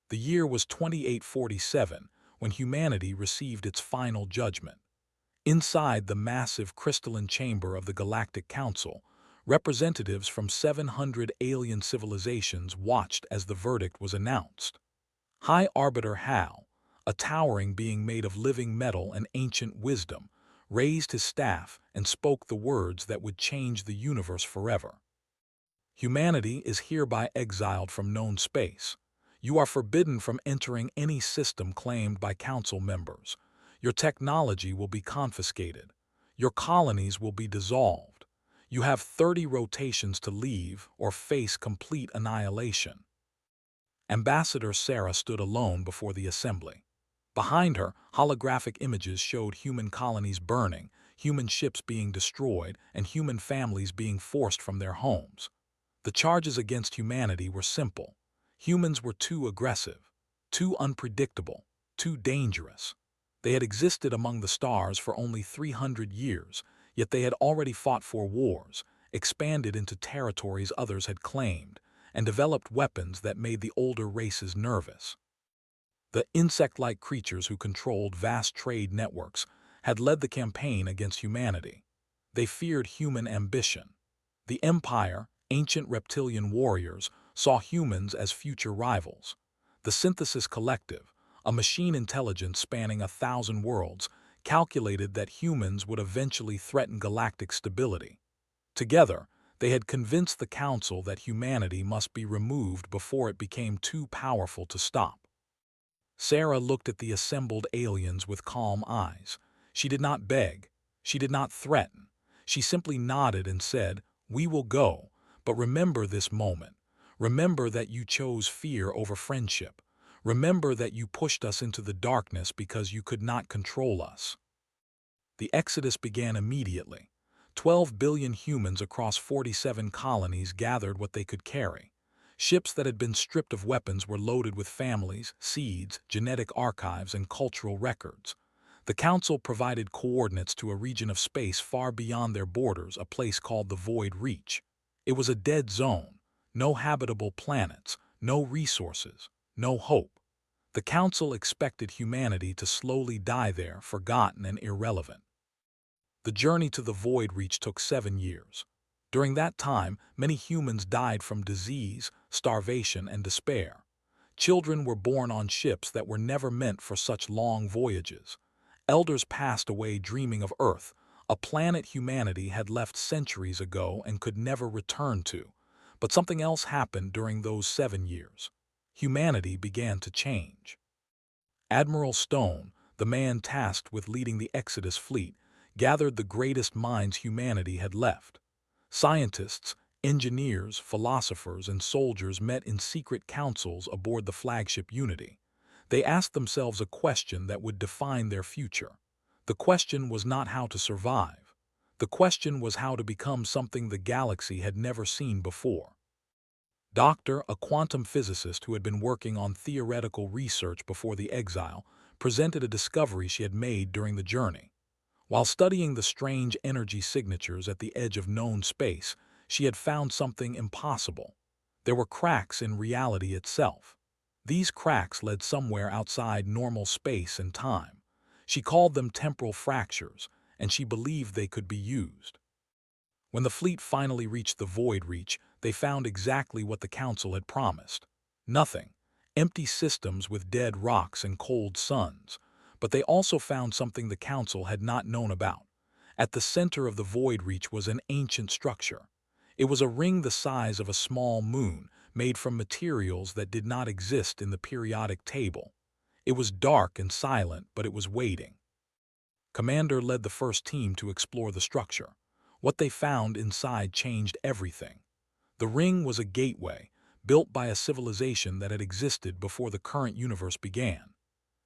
The year was 2847 when humanity received its final judgment. Inside the massive crystalline chamber of the Galactic Council, representatives from 700 alien civilizations watched as the verdict was announced. High Arbiter Hal, a towering being made of living metal and ancient wisdom, raised his staff and spoke the words that would change the universe forever. Humanity is hereby exiled from known space. You are forbidden from entering any system claimed by council members. Your technology will be confiscated. Your colonies will be dissolved. You have 30 rotations to leave or face complete annihilation. Ambassador Sarah stood alone before the assembly. Behind her, holographic images showed human colonies burning, human ships being destroyed, and human families being forced from their homes. The charges against humanity were simple. Humans were too aggressive, too unpredictable, too dangerous. They had existed among the stars for only 300 years, yet they had already fought 4 wars, expanded into territories others had claimed, and developed weapons that made the older races nervous. The insect-like creatures who controlled vast trade networks had led the campaign against humanity. They feared human ambition. The Empire, ancient reptilian warriors, saw humans as future rivals. The Synthesis Collective, a machine intelligence spanning 1,000 worlds, calculated that humans would eventually threaten galactic stability. Together, they had convinced the Council that humanity must be removed before it became too powerful to stop. Sarah looked at the assembled aliens with calm eyes. She did not beg. She did not threaten. She simply nodded and said, "We will go, but remember this moment. Remember that you chose fear over friendship. Remember that you pushed us into the darkness because you could not control us." The exodus began immediately. 12 billion humans across 47 colonies gathered what they could carry. Ships that had been stripped of weapons were loaded with families, seeds, genetic archives, and cultural records. The Council provided coordinates to a region of space far beyond their borders, a place called the Void Reach. It was a dead zone. No habitable planets, no resources, no hope. The Council expected humanity to slowly die there, forgotten and irrelevant. The journey to the Void Reach took 7 years. During that time, many humans died from disease, starvation, and despair. Children were born on ships that were never meant for such long voyages. Elders passed away dreaming of Earth, a planet humanity had left centuries ago and could never return to. But something else happened during those 7 years. Humanity began to change. Admiral Stone, the man tasked with leading the Exodus fleet, gathered the greatest minds humanity had left. Scientists, engineers, philosophers, and soldiers met in secret councils aboard the flagship Unity. They asked themselves a question that would define their future. The question was not how to survive. The question was how to become something the galaxy had never seen before. Doctor, a quantum physicist who had been working on theoretical research before the exile, presented a discovery she had made during the journey. While studying the strange energy signatures at the edge of known space, she had found something impossible. There were cracks in reality itself. These cracks led somewhere outside normal space and time. She called them temporal fractures, and she believed they could be used. When the fleet finally reached the Void Reach, they found exactly what the Council had promised. Nothing. Empty systems with dead rocks and cold suns. But they also found something the Council had not known about. At the center of the Void Reach was an ancient structure. It was a ring the size of a small moon, made from materials that did not exist in the periodic table. It was dark and silent, but it was waiting. Commander led the first team to explore the structure. What they found inside changed everything. The ring was a gateway, built by a civilization that had existed before the current universe began.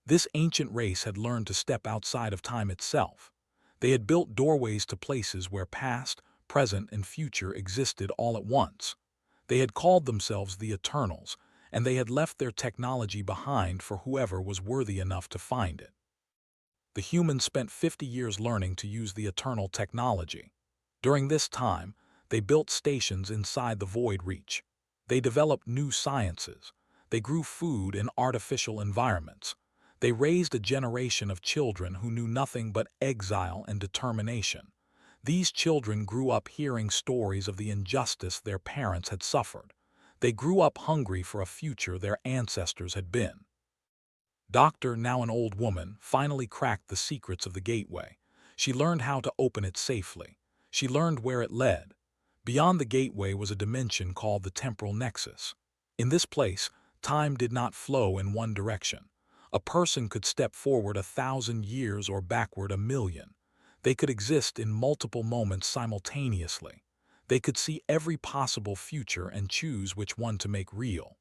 This ancient race had learned to step outside of time itself. They had built doorways to places where past, present, and future existed all at once. They had called themselves the Eternals, and they had left their technology behind for whoever was worthy enough to find it. The humans spent 50 years learning to use the Eternal technology. During this time, they built stations inside the Void Reach. They developed new sciences. They grew food in artificial environments. They raised a generation of children who knew nothing but exile and determination. These children grew up hearing stories of the injustice their parents had suffered. They grew up hungry for a future their ancestors had been. Doctor, now an old woman, finally cracked the secrets of the gateway. She learned how to open it safely. She learned where it led. Beyond the gateway was a dimension called the temporal nexus. In this place, time did not flow in one direction. A person could step forward 1,000 years or backward 1,000,000. They could exist in multiple moments simultaneously. They could see every possible future and choose which one to make real.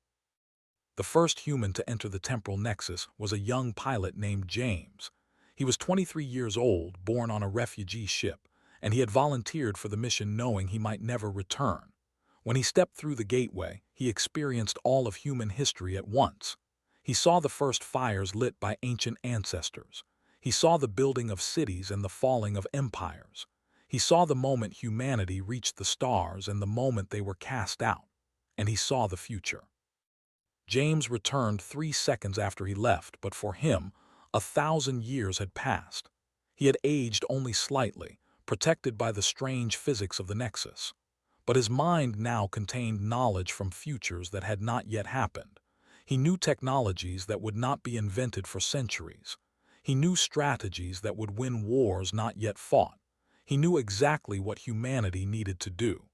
The first human to enter the temporal nexus was a young pilot named James. He was 23 years old, born on a refugee ship, and he had volunteered for the mission knowing he might never return. When he stepped through the gateway, he experienced all of human history at once. He saw the first fires lit by ancient ancestors. He saw the building of cities and the falling of empires. He saw the moment humanity reached the stars and the moment they were cast out. And he saw the future. James returned 3 seconds after he left, but for him, 1,000 years had passed. He had aged only slightly, protected by the strange physics of the Nexus. But his mind now contained knowledge from futures that had not yet happened. He knew technologies that would not be invented for centuries. He knew strategies that would win wars not yet fought. He knew exactly what humanity needed to do.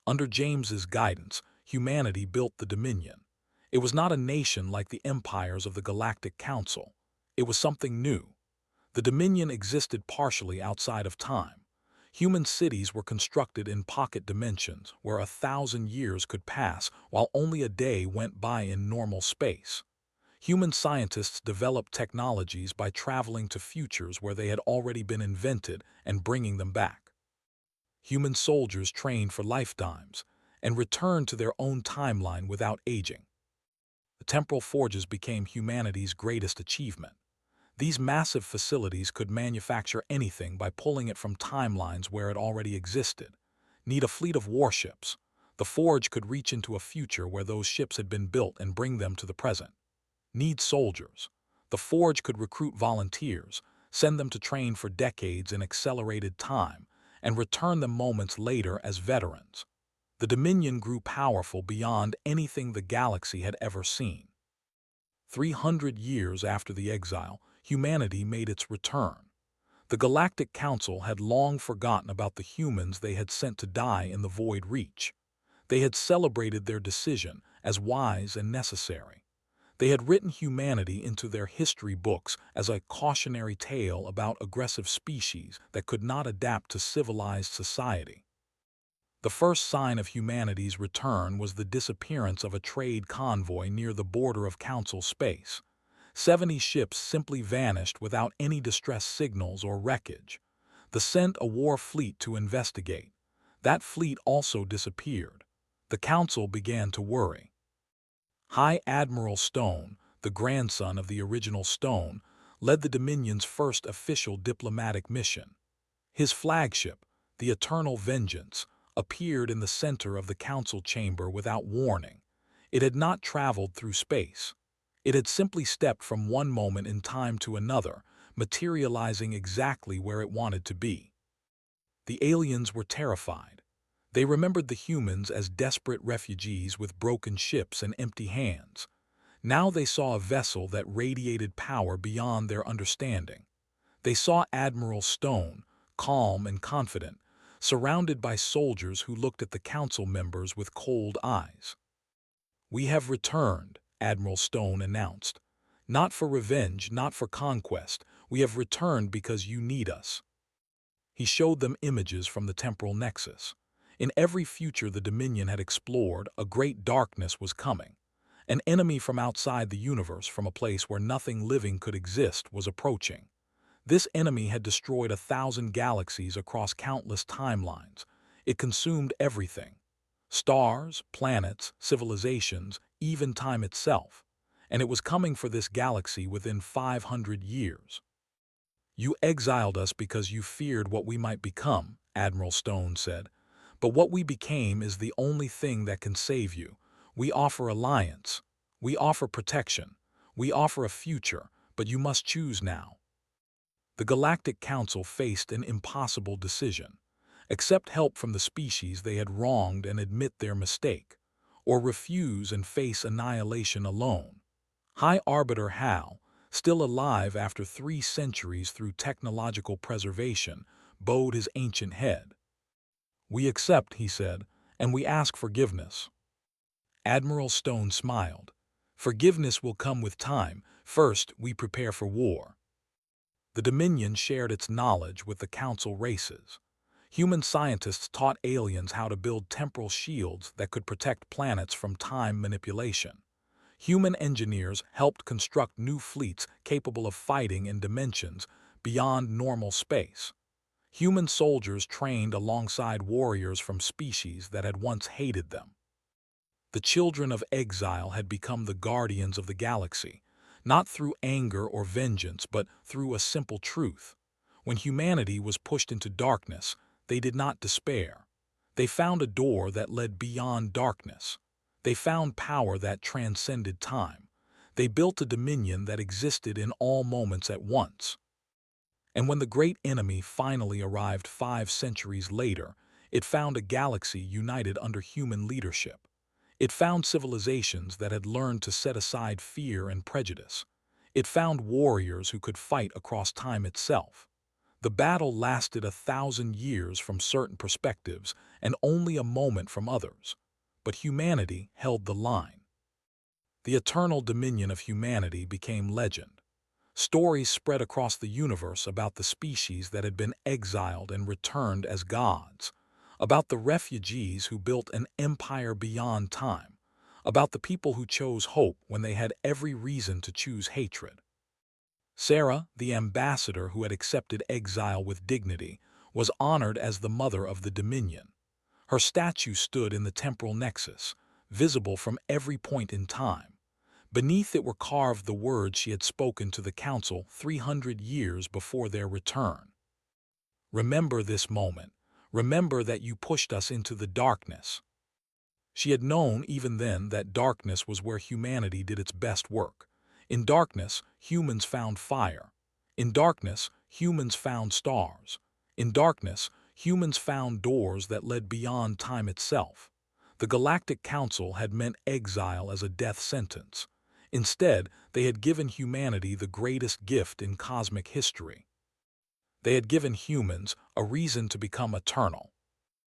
Under James's guidance, humanity built the Dominion. It was not a nation like the empires of the Galactic Council. It was something new. The Dominion existed partially outside of time. Human cities were constructed in pocket dimensions where 1,000 years could pass while only a day went by in normal space. Human scientists developed technologies by traveling to futures where they had already been invented and bringing them back. Human soldiers trained for lifetimes and returned to their own timeline without aging. The temporal forges became humanity's greatest achievement. These massive facilities could manufacture anything by pulling it from timelines where it already existed. Need a fleet of warships. The forge could reach into a future where those ships had been built and bring them to the present. Need soldiers. The forge could recruit volunteers, send them to train for decades in accelerated time, and return them moments later as veterans. The Dominion grew powerful beyond anything the galaxy had ever seen. 300 years after the exile, humanity made its return. The Galactic Council had long forgotten about the humans they had sent to die in the Void Reach. They had celebrated their decision as wise and necessary. They had written humanity into their history books as a cautionary tale about aggressive species that could not adapt to civilized society. The first sign of humanity's return was the disappearance of a trade convoy near the border of Council space. 70 ships simply vanished without any distress signals or wreckage. They sent a war fleet to investigate. That fleet also disappeared. The Council began to worry. High Admiral Stone, the grandson of the original Stone, led the Dominion's first official diplomatic mission. His flagship, the Eternal Vengeance, appeared in the center of the council chamber without warning. It had not traveled through space. It had simply stepped from one moment in time to another, materializing exactly where it wanted to be. The aliens were terrified. They remembered the humans as desperate refugees with broken ships and empty hands. Now they saw a vessel that radiated power beyond their understanding. They saw Admiral Stone, calm and confident, surrounded by soldiers who looked at the council members with cold eyes. "We have returned," Admiral Stone announced. "Not for revenge, not for conquest. We have returned because you need us." He showed them images from the temporal nexus. In every future the Dominion had explored, a great darkness was coming. An enemy from outside the universe, from a place where nothing living could exist, was approaching. This enemy had destroyed 1,000 galaxies across countless timelines. It consumed everything. Stars, planets, civilizations, even time itself. And it was coming for this galaxy within 500 years. "You exiled us because you feared what we might become," Admiral Stone said. "But what we became is the only thing that can save you. We offer alliance. We offer protection. We offer a future, but you must choose now. The Galactic Council faced an impossible decision. Accept help from the species they had wronged and admit their mistake, or refuse and face annihilation alone. High Arbiter Hal, still alive after 3 centuries through technological preservation, bowed his ancient head. "We accept," he said, "and we ask forgiveness." Admiral Stone smiled. "Forgiveness will come with time. First, we prepare for war." The Dominion shared its knowledge with the Council races. Human scientists taught aliens how to build temporal shields that could protect planets from time manipulation. Human engineers helped construct new fleets capable of fighting in dimensions beyond normal space. Human soldiers trained alongside warriors from species that had once hated them. The children of exile had become the guardians of the galaxy, not through anger or vengeance, but through a simple truth. When humanity was pushed into darkness, they did not despair. They found a door that led beyond darkness. They found power that transcended time. They built a dominion that existed in all moments at once. And when the great enemy finally arrived 5 centuries later, it found a galaxy united under human leadership. It found civilizations that had learned to set aside fear and prejudice. It found warriors who could fight across time itself. The battle lasted 1,000 years from certain perspectives and only a moment from others. But humanity held the line. The eternal dominion of humanity became legend. Stories spread across the universe about the species that had been exiled and returned as gods, about the refugees who built an empire beyond time, about the people who chose hope when they had every reason to choose hatred. Sarah, the ambassador who had accepted exile with dignity, was honored as the mother of the Dominion. Her statue stood in the temporal nexus, visible from every point in time. Beneath it were carved the words she had spoken to the Council 300 years before their return. "Remember this moment. Remember that you pushed us into the darkness." She had known even then that darkness was where humanity did its best work. In darkness, humans found fire. In darkness, humans found stars. In darkness, humans found doors that led beyond time itself. The Galactic Council had meant exile as a death sentence. Instead, they had given humanity the greatest gift in cosmic history. They had given humans a reason to become eternal.